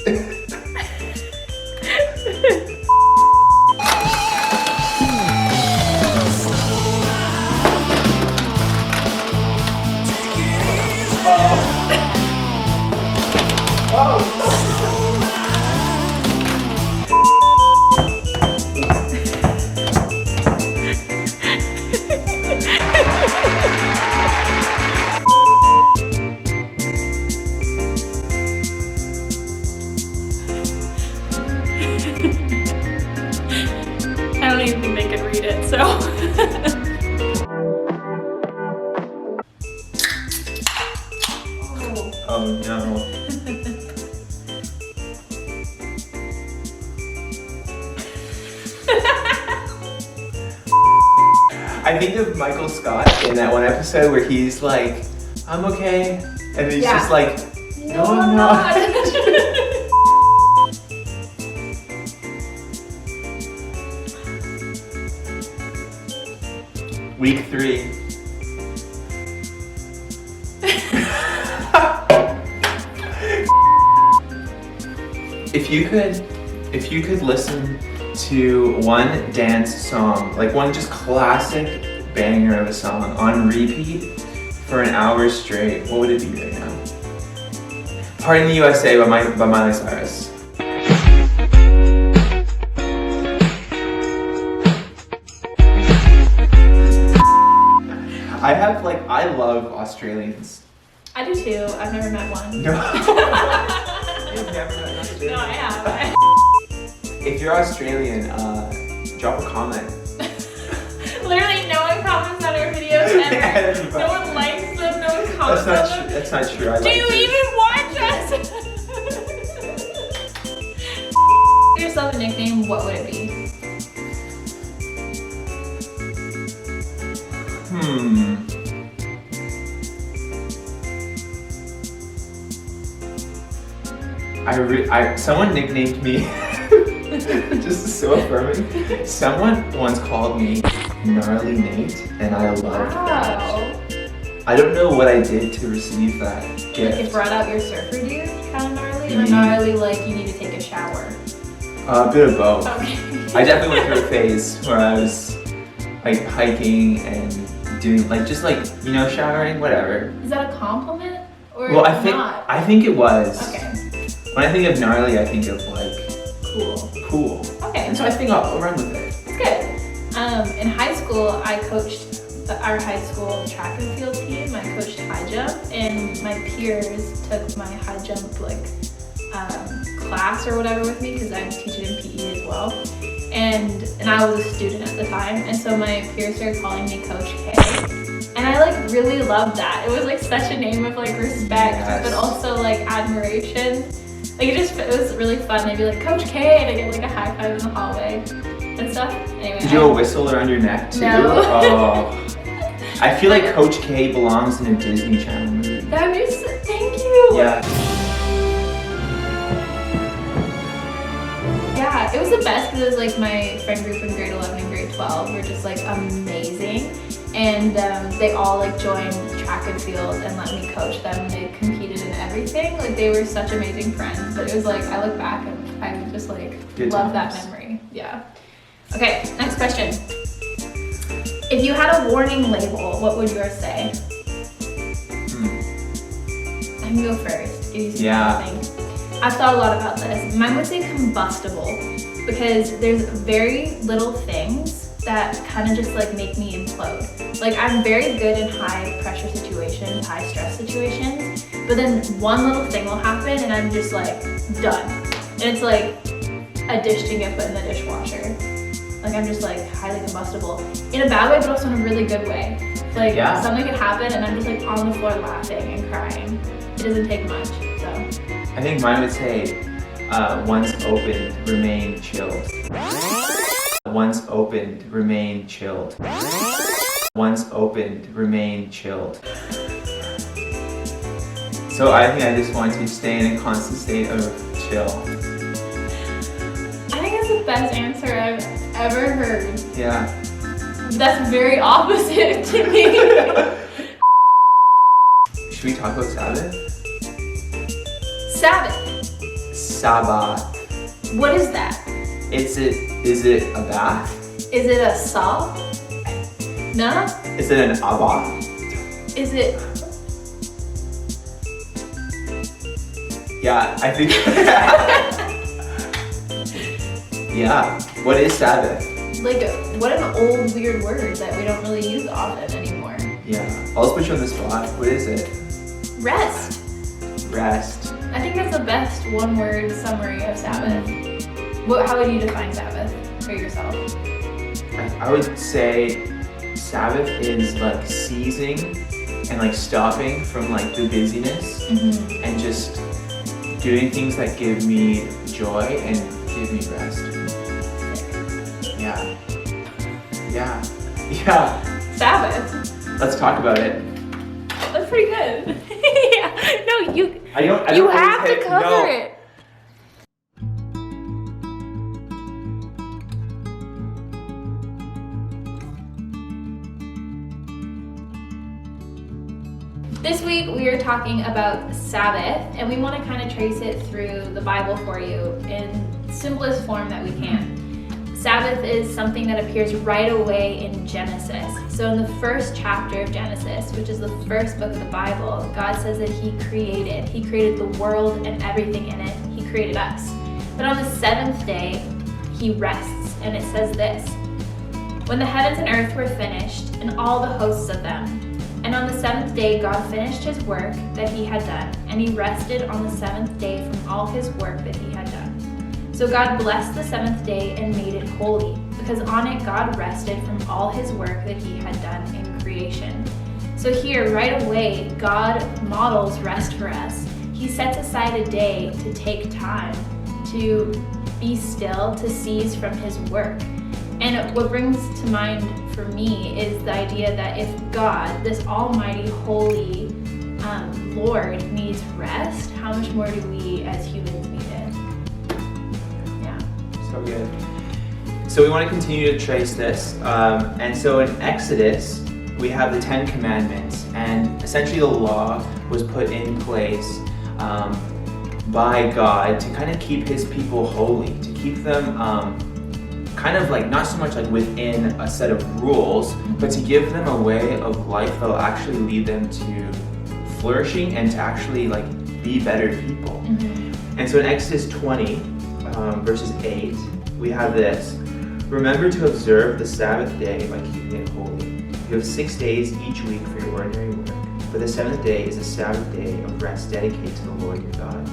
I don't even think they can read it, so. Oh no. I think of Michael Scott in that one episode where he's like, I'm okay. And he's just like, no, I'm not. Week 3. If you could listen to one dance song, like one just classic banger of a song on repeat for an hour straight, what would it be right now? Party in the USA by Miley Cyrus. I love Australians. I do too. I've never met one. No. You've never met an Australian? No, I have. If you're Australian, drop a comment. Literally no one comments on our videos ever. No one likes them, no one comments on them. That's not true. Do you even watch us? Give yourself a nickname, what would it be? Someone nicknamed me, just so affirming, someone once called me Gnarly Nate, and I loved that. I don't know what I did to receive that gift. Like it brought out your surfer dude, kind of gnarly? Or gnarly like you need to take a shower? A bit of both. Okay. I definitely went through a phase where I was like hiking and doing showering, whatever. Is that a compliment? Or well, not? I think it was. Okay. When I think of gnarly, I think of like cool. Okay. And so I think I'll run with it. It's good. In high school, I coached our high school track and field team. I coached high jump, and my peers took my high jump class or whatever with me because I teach it in PE as well. And I was a student at the time, and so my peers started calling me Coach K. And I like really loved that. It was like such a name of like respect, but also like admiration. Like it was really fun. They'd be like, Coach K, and I get like a high five in the hallway and stuff. Anyway. Did you have a whistle around your neck too? No. Oh. I feel like Coach K belongs in a Disney Channel movie. That would be thank you. Yeah. Yeah, it was the best because it was like my friend group in grade 11 and grade 12 were just like amazing. And they all like joined track and field and let me coach them. They competed in everything. Like they were such amazing friends. But it was like, I look back and I just like love that memory. Yeah. Okay, next question. If you had a warning label, what would yours say? I can go first. Give you some things. I've thought a lot about this. Mine would say combustible because there's very little things that kind of just like make me implode. Like I'm very good in high pressure situations, high stress situations, but then one little thing will happen and I'm just like done. And it's like a dish to get put in the dishwasher. Like I'm just like highly combustible in a bad way, but also in a really good way. Like something could happen and I'm just like on the floor laughing and crying. It doesn't take much, so. I think mine would say, once opened, remain chilled. Once opened, remain chilled. Once opened, remain chilled. So I think I just want to stay in a constant state of chill. I think that's the best answer I've ever heard. Yeah. That's very opposite to me. Should we talk about Sabbath? Sabbath. sabbath. What is that? Is it a bath? Is it a saw? No? Is it an abba? Is it... Yeah, I think. Yeah. What is Sabbath? Like, what an old weird word that we don't really use often anymore. Yeah. I'll just put you on the spot. What is it? Rest. Rest. I think that's the best one-word summary of Sabbath. How would you define Sabbath for yourself? I would say Sabbath is like ceasing and like stopping from like the busyness and just doing things that give me joy and give me rest. Yeah. Yeah. Yeah. Sabbath. Let's talk about it. That's pretty good. Yeah. No, you have to cover it. This week we are talking about Sabbath, and we want to kind of trace it through the Bible for you in simplest form that we can. Sabbath is something that appears right away in Genesis. So in the first chapter of Genesis, which is the first book of the Bible, God says that He created the world and everything in it. He created us. But on the seventh day, He rests, and it says this: when the heavens and earth were finished, and all the hosts of them, and on the seventh day God finished His work that He had done, and He rested on the seventh day from all His work that He had done. So God blessed the seventh day and made it holy, because on it God rested from all His work that He had done in creation. So here, right away, God models rest for us. He sets aside a day to take time, to be still, to cease from His work. And what brings to mind for me is the idea that if God, this almighty, holy Lord, needs rest, how much more do we as humans need it? Yeah. So good. So we want to continue to trace this. And so in Exodus, we have the 10 Commandments. And essentially the law was put in place by God to kind of keep His people holy, to keep them kind of like not so much like within a set of rules, but to give them a way of life that will actually lead them to flourishing and to actually like be better people. And so in Exodus 20, verses 8, we have this: remember to observe the Sabbath day by keeping it holy. You have 6 days each week for your ordinary work, but the seventh day is a Sabbath day of rest dedicated to the Lord your God.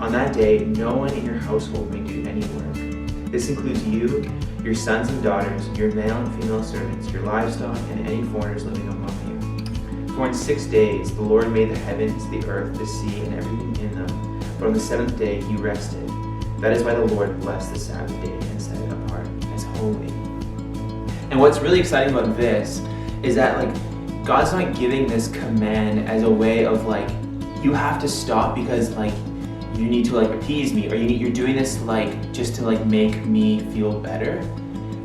On that day, no one in your household may do any work. This includes you, your sons and daughters, your male and female servants, your livestock, and any foreigners living among you. For in 6 days the Lord made the heavens, the earth, the sea, and everything in them. But on the seventh day He rested. That is why the Lord blessed the Sabbath day and set it apart as holy. And what's really exciting about this is that like God's not giving this command as a way of like, you have to stop because like you need to like appease me, or you're doing this like just to like make me feel better.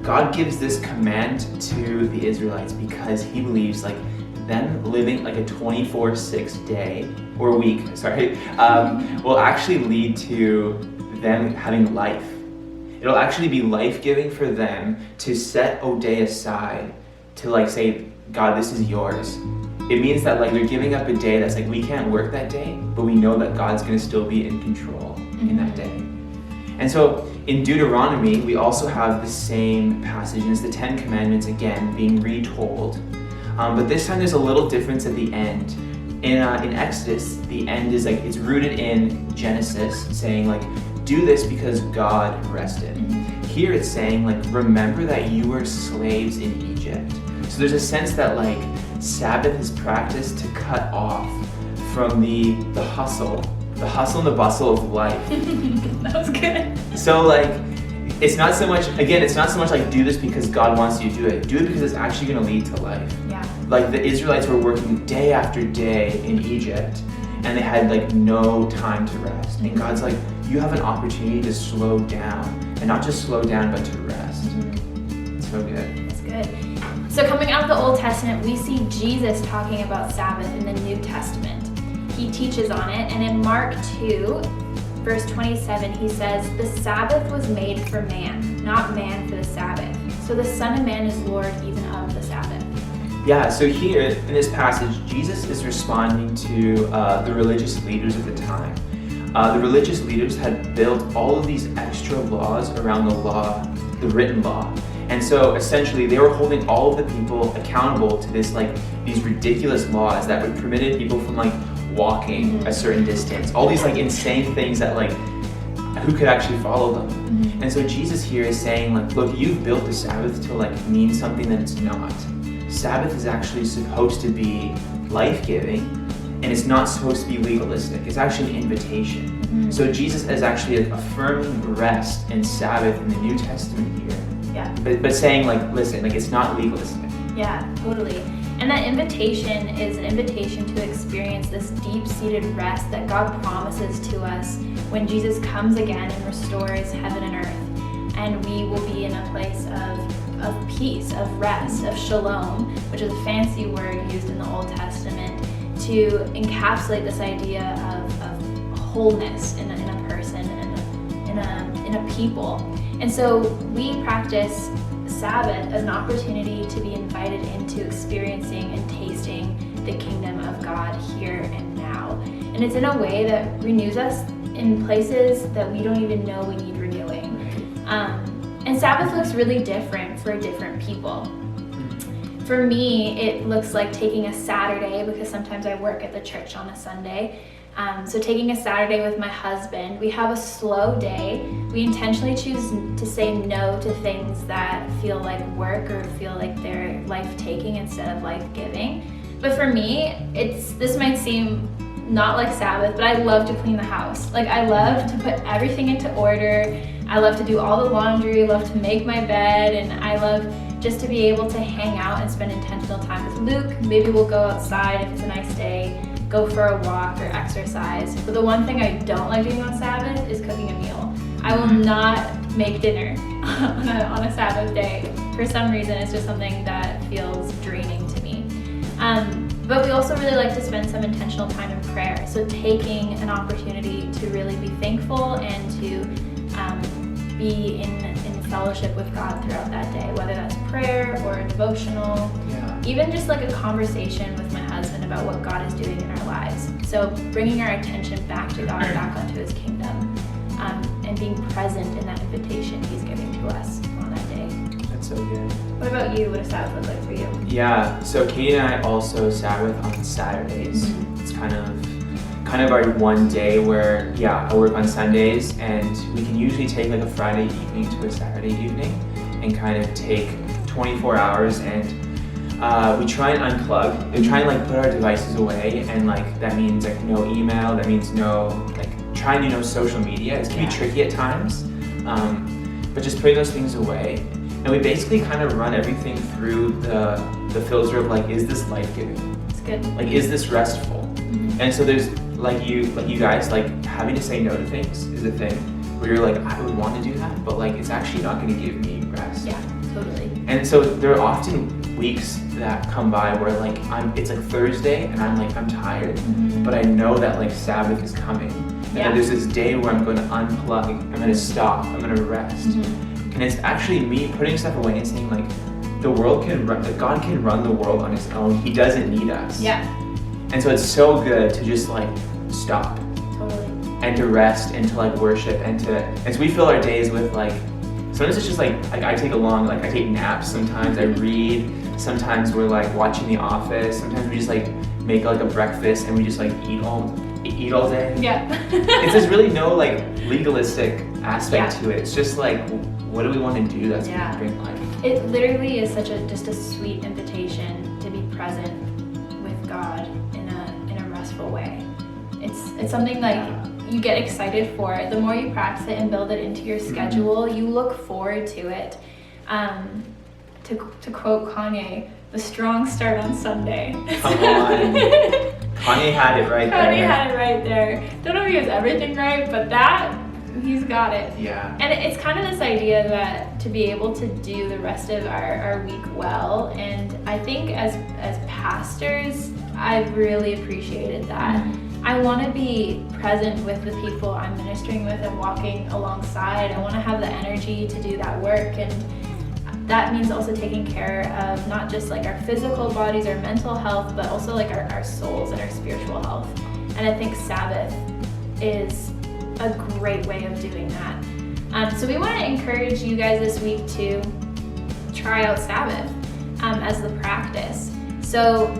God gives this command to the Israelites because He believes like them living like a 24/6 day or week, will actually lead to them having life. It'll actually be life-giving for them to set a day aside to like say, God, this is yours. It means that like they're giving up a day that's like we can't work that day, but we know that God's going to still be in control in that day. And so in Deuteronomy, we also have the same passage, and it's the 10 Commandments again being retold. But this time there's a little difference at the end. In Exodus, the end is like it's rooted in Genesis, saying like do this because God rested. Here it's saying like remember that you were slaves in Egypt. So there's a sense that like Sabbath is practiced to cut off from the hustle and the bustle of life. That was good. So like, it's not so much like do this because God wants you to do it. Do it because it's actually going to lead to life. Yeah. Like the Israelites were working day after day in Egypt, and they had like no time to rest. And God's like, you have an opportunity to slow down, and not just slow down, but to rest. It's so good. That's good. So coming out of the Old Testament, we see Jesus talking about Sabbath in the New Testament. He teaches on it, and in Mark 2, verse 27, he says, "The Sabbath was made for man, not man for the Sabbath. So the Son of Man is Lord even of the Sabbath." Yeah, so here in this passage, Jesus is responding to the religious leaders of the time. The religious leaders had built all of these extra laws around the law, the written law. And so essentially they were holding all of the people accountable to these ridiculous laws that would permitted people from walking a certain distance. All these insane things that who could actually follow them. And so Jesus here is saying look, you've built the Sabbath to mean something that it's not. Sabbath is actually supposed to be life-giving, and it's not supposed to be legalistic. It's actually an invitation. So Jesus is actually affirming rest and Sabbath in the New Testament here. Yeah. But saying listen, it's not legalistic. Yeah, totally. And that invitation is an invitation to experience this deep-seated rest that God promises to us when Jesus comes again and restores heaven and earth. And we will be in a place of peace, of rest, of shalom, which is a fancy word used in the Old Testament to encapsulate this idea of wholeness in a person, in a people. And so we practice Sabbath as an opportunity to be invited into experiencing and tasting the kingdom of God here and now. And it's in a way that renews us in places that we don't even know we need renewing. And Sabbath looks really different for different people. For me, it looks like taking a Saturday, because sometimes I work at the church on a Sunday. So taking a Saturday with my husband, we have a slow day. We intentionally choose to say no to things that feel like work or feel like they're life-taking instead of life-giving. But for me, this might seem not like Sabbath, but I love to clean the house. I love to put everything into order. I love to do all the laundry, I love to make my bed, and I love just to be able to hang out and spend intentional time with Luke. Maybe we'll go outside if it's a nice day, go for a walk or exercise. But the one thing I don't like doing on Sabbath is cooking a meal. I will not make dinner on a Sabbath day. For some reason, it's just something that feels draining to me. But we also really like to spend some intentional time in prayer. So taking an opportunity to really be thankful and to be in fellowship with God throughout that day, whether that's prayer or a devotional, even just a conversation with my husband about what God is doing in our lives. So bringing our attention back to God, back onto His kingdom, and being present in that invitation He's giving to us on that day. That's so good. What about you? What does Sabbath look like for you? Yeah, so Katie and I also Sabbath on Saturdays. It's kind of our one day where, I work on Sundays, and we can usually take a Friday evening to a Saturday evening and kind of take 24 hours, and we try and unplug. We try and put our devices away, and that means no email, that means no, trying to do no social media. It can be tricky at times, but just putting those things away. And we basically kind of run everything through the filter of is this life-giving? It's good. Is this restful? And so there's you guys, having to say no to things is a thing where you're I would want to do that, but it's actually not going to give me rest. Yeah, totally. And so there are often weeks that come by where it's Thursday and I'm tired, but I know that Sabbath is coming. And then there's this day where I'm going to unplug, I'm going to stop, I'm going to rest. And it's actually me putting stuff away and saying the world can run, God can run the world on His own. He doesn't need us. Yeah. And so it's so good to just stop. Totally. And to rest and to worship and so we fill our days with sometimes it's just I take I take naps sometimes, I read, sometimes we're watching The Office, sometimes we just make a breakfast and we just eat all day. Yeah. It's just really no legalistic aspect to it. It's just what do we want to do that's going to bring life? It literally is just a sweet invitation to be present with God in a restful way. It's something you get excited for. The more you practice it and build it into your schedule, you look forward to it. To quote Kanye, the strong start on Sunday. Come on. Kanye had it right there. Kanye had it right there. Don't know if he has everything right, but he's got it. Yeah. And it's kind of this idea that to be able to do the rest of our week well, and I think as pastors, I've really appreciated that. I want to be present with the people I'm ministering with and walking alongside. I want to have the energy to do that work, and that means also taking care of not just like our physical bodies, our mental health, but also like our souls and our spiritual health. And I think Sabbath is a great way of doing that. So we want to encourage you guys this week to try out Sabbath as the practice. So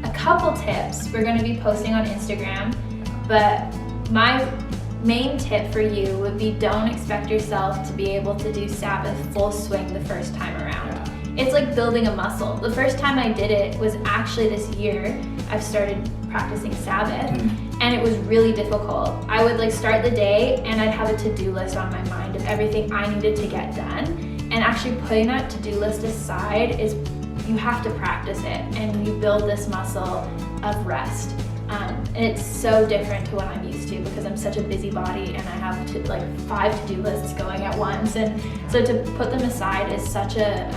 a couple tips we're going to be posting on Instagram, but my main tip for you would be don't expect yourself to be able to do Sabbath full swing the first time around. It's like building a muscle. The first time I did it was actually this year. I've started practicing Sabbath, and it was really difficult. I would like start the day and I'd have a to-do list on my mind of everything I needed to get done, and actually putting that to-do list aside is, you have to practice it, and you build this muscle of rest. And it's so different to what I'm used to because I'm such a busybody and I have like 5 to-do lists going at once. And so to put them aside is such an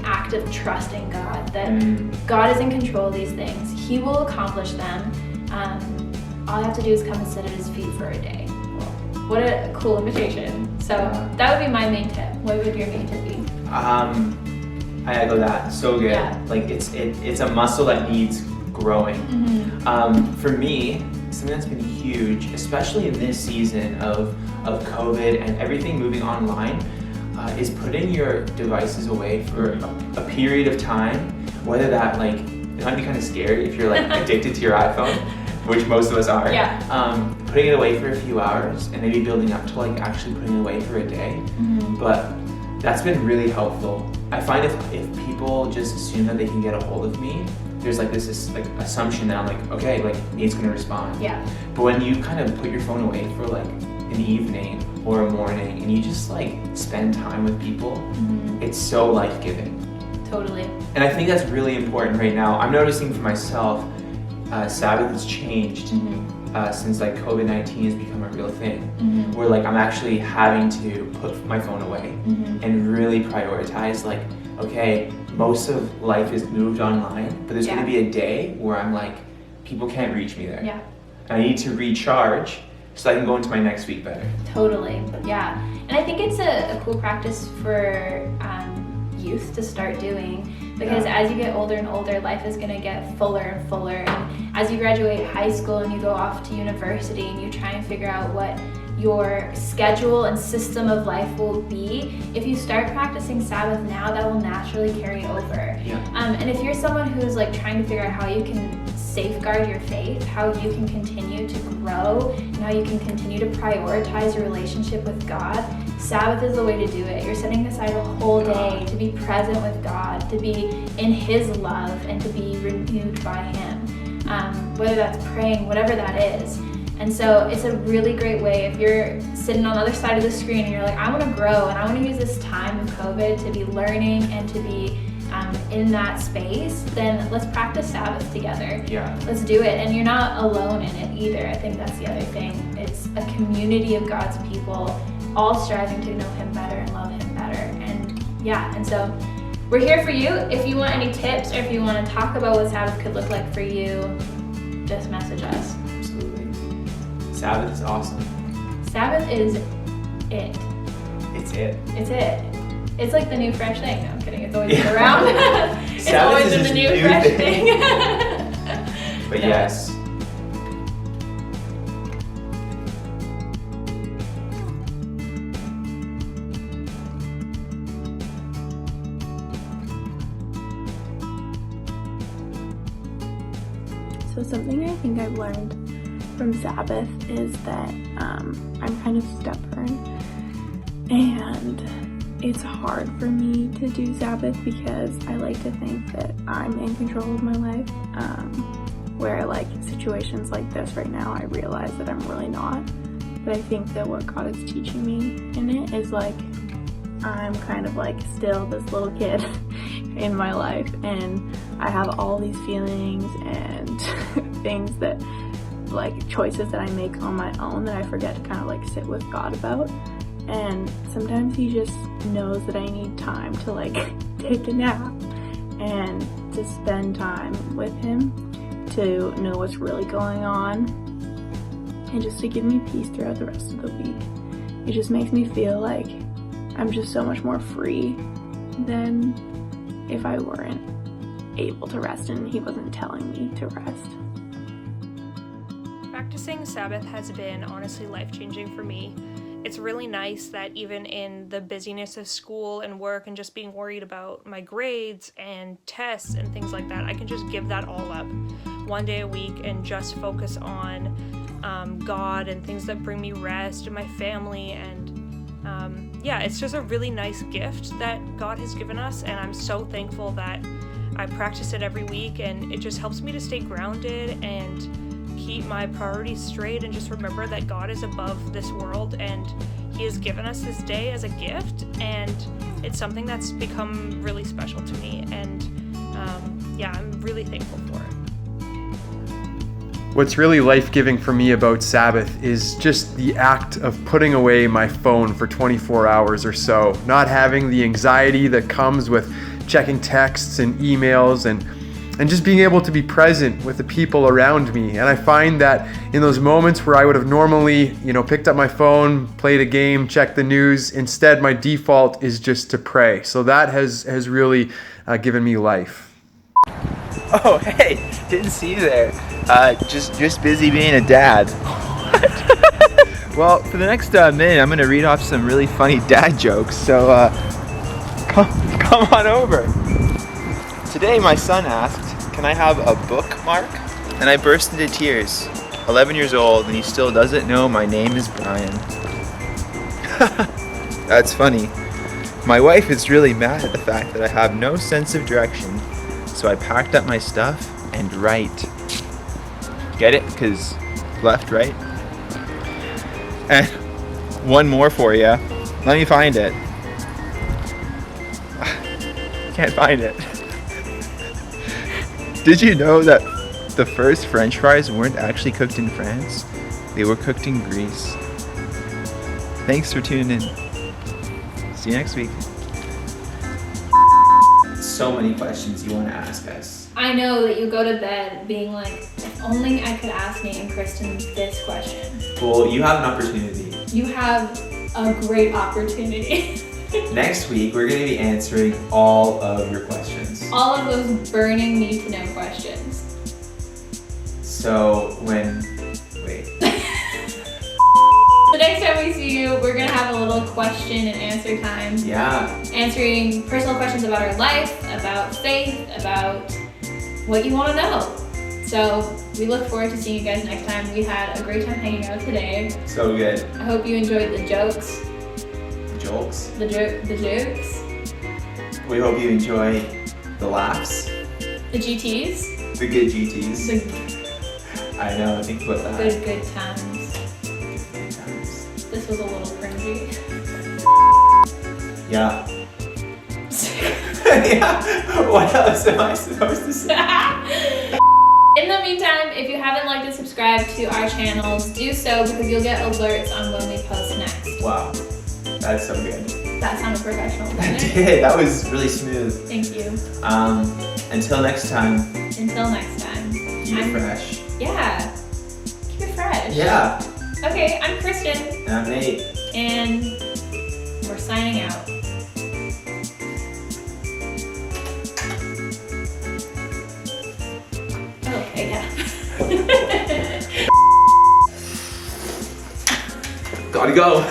act of trusting God, that God is in control of these things. He will accomplish them. All I have to do is come and sit at his feet for a day. What a cool invitation. So that would be my main tip. What would your main tip be? I echo that. So good. Yeah. Like it's a muscle that needs growing. For me, something that's been huge, especially in this season of COVID and everything moving online, is putting your devices away for a period of time. Whether that, like, it might be kind of scary if you're like addicted to your iPhone, which most of us are. Putting it away for a few hours and maybe building up to like actually putting it away for a day. But that's been really helpful. I find if people just assume that they can get a hold of me, there's like this like assumption that I'm like, okay, like Nate's gonna respond. But when you kind of put your phone away for like an evening or a morning and you just like spend time with people, it's so life-giving. Totally. And I think that's really important right now. I'm noticing for myself, Sabbath has changed since like COVID-19 has become a real thing, where like I'm actually having to put my phone away and really prioritize like, okay, most of life is moved online, but there's going to be a day where I'm like, people can't reach me there. And I need to recharge so I can go into my next week better. Totally, yeah. And I think it's a cool practice for youth to start doing, because as you get older and older, life is going to get fuller and fuller. And as you graduate high school and you go off to university and you try and figure out what your schedule and system of life will be, if you start practicing Sabbath now, that will naturally carry over. And if you're someone who's like trying to figure out how you can safeguard your faith, how you can continue to grow, and how you can continue to prioritize your relationship with God, Sabbath is the way to do it. You're setting aside a whole day to be present with God, to be in his love, and to be renewed by him. Whether that's praying, whatever that is. And so it's a really great way if you're sitting on the other side of the screen and you're like, I want to grow and I want to use this time of COVID to be learning and to be in that space, then let's practice Sabbath together. Let's do it. And you're not alone in it either. I think that's the other thing. It's a community of God's people all striving to know him better and love him better. And so we're here for you. If you want any tips or if you want to talk about what Sabbath could look like for you, just message us. Absolutely. Sabbath is awesome. Sabbath is it. It's it. It's it. It's like the new fresh thing. No, I'm kidding. It's always been around. It's Sabbath always been the new fresh thing. But yes. So something I think I've learned from Sabbath is that I'm kind of stubborn, and it's hard for me to do Sabbath because I like to think that I'm in control of my life, where like situations like this right now I realize that I'm really not. But I think that what God is teaching me in it is like I'm kind of like still this little kid in my life, and I have all these feelings and things that like choices that I make on my own that I forget to kind of like sit with God about. And sometimes he just knows that I need time to like take a nap and to spend time with him to know what's really going on. and just to give me peace throughout the rest of the week. It just makes me feel like I'm just so much more free than if I weren't able to rest and he wasn't telling me to rest. Practicing Sabbath has been honestly life-changing for me. It's really nice that even in the busyness of school and work and just being worried about my grades and tests and things like that, I can just give that all up one day a week and just focus on God and things that bring me rest and my family. And it's just a really nice gift that God has given us, and I'm so thankful that I practice it every week, and it just helps me to stay grounded and keep my priorities straight and just remember that God is above this world and He has given us this day as a gift, and it's something that's become really special to me, and I'm really thankful for it. What's really life-giving for me about Sabbath is just the act of putting away my phone for 24 hours or so, not having the anxiety that comes with checking texts and emails, and just being able to be present with the people around me. And I find that in those moments where I would have normally, picked up my phone, played a game, checked the news, instead my default is just to pray. So that has really given me life. Oh, hey, didn't see you there. Just busy being a dad. Well, for the next minute, I'm gonna read off some really funny dad jokes. So come on over. Today, my son asked, "Can I have a bookmark?" And I burst into tears. 11 years old, and he still doesn't know my name is Brian. That's funny. My wife is really mad at the fact that I have no sense of direction. So I packed up my stuff and right. Get it? Because left, right? And one more for you. Let me find it. Can't find it. Did you know that the first French fries weren't actually cooked in France? They were cooked in Greece. Thanks for tuning in. See you next week. So many questions you want to ask us. I know that you go to bed being like, if only I could ask Nate and Kristen this question. Well, you have an opportunity. You have a great opportunity. Next week, we're going to be answering all of your questions. All of those burning need-to-know questions. So wait. The next time we see you, we're gonna have a little question and answer time. Yeah. Answering personal questions about our life, about faith, about what you want to know. So we look forward to seeing you guys next time. We had a great time hanging out today. So good. I hope you enjoyed the jokes. Jokes. The jokes. We hope you enjoy the laughs. The GTs. The good GTs. The I know, think about that. good times. This was a little cringy. Yeah. Yeah. What else am I supposed to say? In the meantime, if you haven't liked and subscribed to our channels, do so because you'll get alerts on when we post next. Wow. That's so good. That sounded professional, That didn't it? did. That was really smooth. Thank you. Until next time. Until next time. Keep it fresh. Yeah. Keep it fresh. Yeah. Okay, I'm Kristen. And I'm Nate. And we're signing out. Okay, yeah. Gotta go.